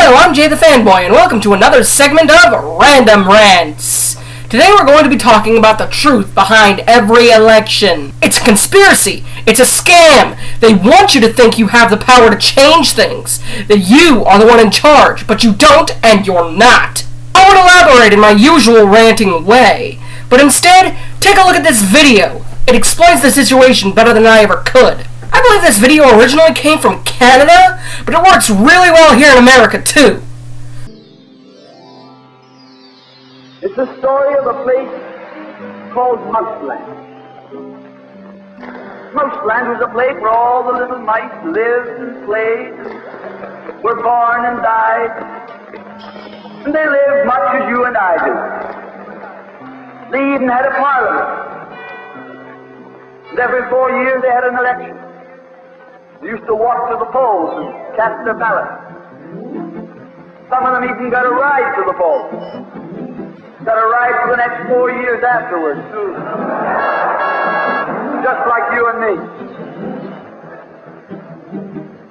Hello, I'm Jay the Fanboy, and welcome to another segment of Random Rants. Today we're going to be talking about the truth behind every election. It's a conspiracy. It's a scam. They want you to think you have the power to change things, that you are the one in charge, but you don't and you're not. I won't elaborate in my usual ranting way, but instead, take a look at this video. It explains the situation better than I ever could. I believe this video originally came from Canada, but it works really well here in America too. It's the story of a place called Mouseland. Mouseland was a place where all the little mice lived and played, were born and died, and they lived much as you and I do. They even had a parliament. And every 4 years they had an election. They used to walk to the polls and cast their ballot. Some of them even got a ride to the polls. Got a ride for the next 4 years afterwards, too. Just like you and me.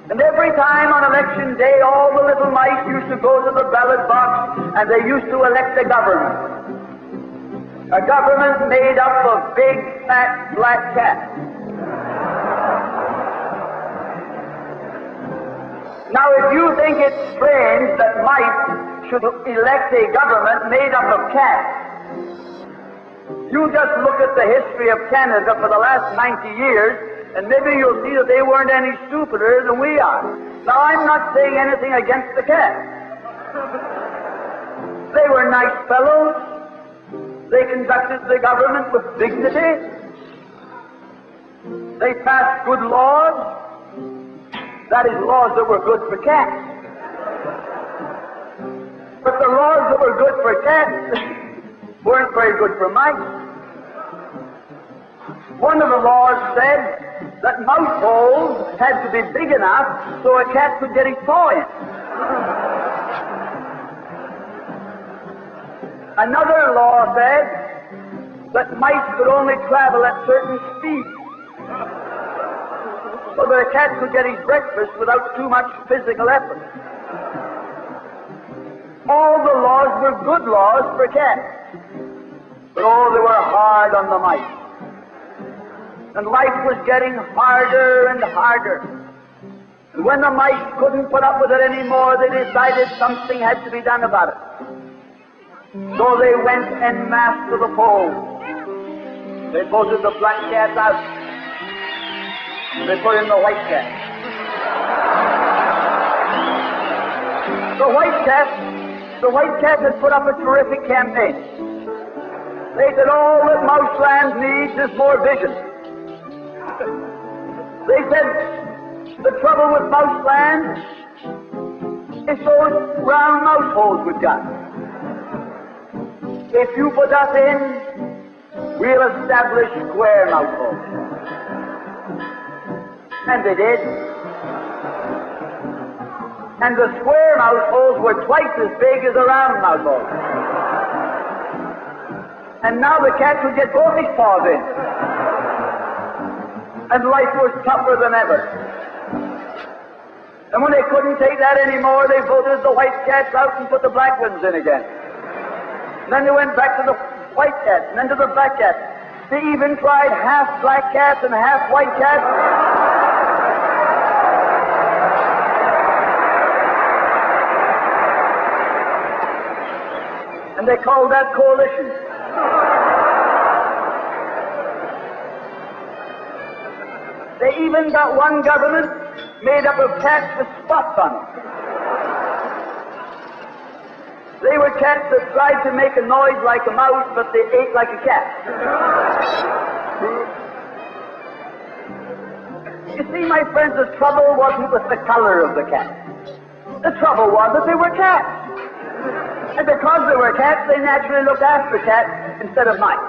And every time on election day, all the little mice used to go to the ballot box and they used to elect a government. A government made up of big, fat, black cats. Now, if you think it's strange that mice should elect a government made up of cats, you just look at the history of Canada for the last 90 years, and maybe you'll see that they weren't any stupider than we are. Now, I'm not saying anything against the cats. They were nice fellows. They conducted the government with dignity. They passed good laws. That is, laws that were good for cats. But the laws that were good for cats weren't very good for mice. One of the laws said that mouse holes had to be big enough so a cat could get his paw in. Another law said that mice could only travel at certain speeds, so that a cat could get his breakfast without too much physical effort. All the laws were good laws for cats, but oh, they were hard on the mice. And life was getting harder and harder. And when the mice couldn't put up with it anymore, they decided something had to be done about it. So they went en masse to the polls. They voted the black cats out. They put in the white cat. The white cat had put up a terrific campaign. They said all that Mouseland needs is more vision. They said the trouble with Mouseland is those round mouse holes we've got. If you put us in, we'll establish square mouse holes. And they did. And the square mouse holes were twice as big as the round mouse holes. And now the cat could get both his paws in. And life was tougher than ever. And when they couldn't take that anymore, they voted the white cats out and put the black ones in again. And then they went back to the white cats, and then to the black cats. They even tried half black cats and half white cats. And they called that coalition. They even got one government made up of cats with spots on them. They were cats that tried to make a noise like a mouse, but they ate like a cat. You see, my friends, the trouble wasn't with the color of the cat. The trouble was that they were cats. And because they were cats, they naturally looked after cats instead of mice.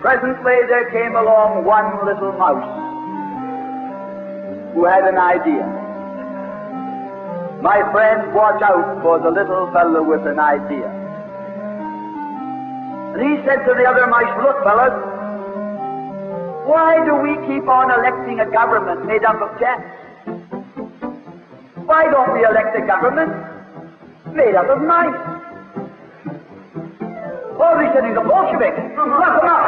Presently, there came along one little mouse who had an idea. My friends, watch out for the little fellow with an idea. And he said to the other mice, look, fellas, why do we keep on electing a government made up of cats? Why don't we elect a government made up of mice? Or we sending the Bolsheviks. Lock them up.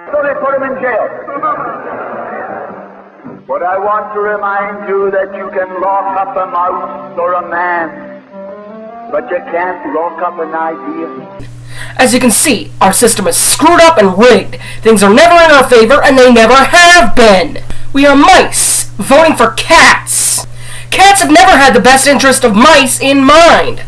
So they put him in jail. But I want to remind you that you can lock up a mouse or a man, but you can't lock up an idea. As you can see, our system is screwed up and rigged. Things are never in our favor, and they never have been. We are mice, voting for cats. Cats have never had the best interest of mice in mind.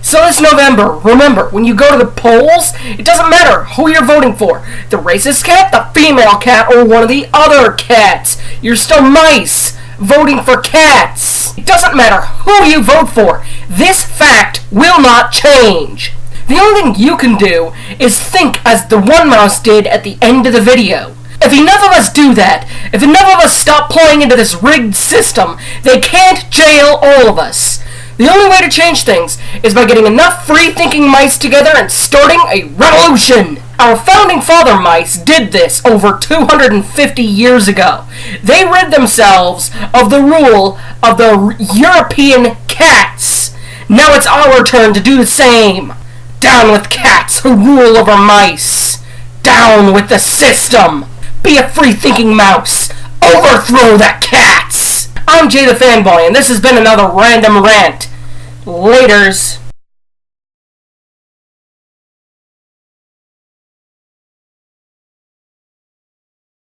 So this November, remember, when you go to the polls, it doesn't matter who you're voting for. The racist cat, the female cat, or one of the other cats. You're still mice, voting for cats. It doesn't matter who you vote for. This fact will not change. The only thing you can do is think as the one mouse did at the end of the video. If enough of us do that, if enough of us stop playing into this rigged system, they can't jail all of us. The only way to change things is by getting enough free-thinking mice together and starting a revolution. Our founding father mice did this over 250 years ago. They rid themselves of the rule of the European cats. Now it's our turn to do the same. Down with cats who rule over mice. Down with the system. Be a free-thinking mouse. Overthrow the cats. I'm Jay the Fanboy, and this has been another Random Rant. Laters.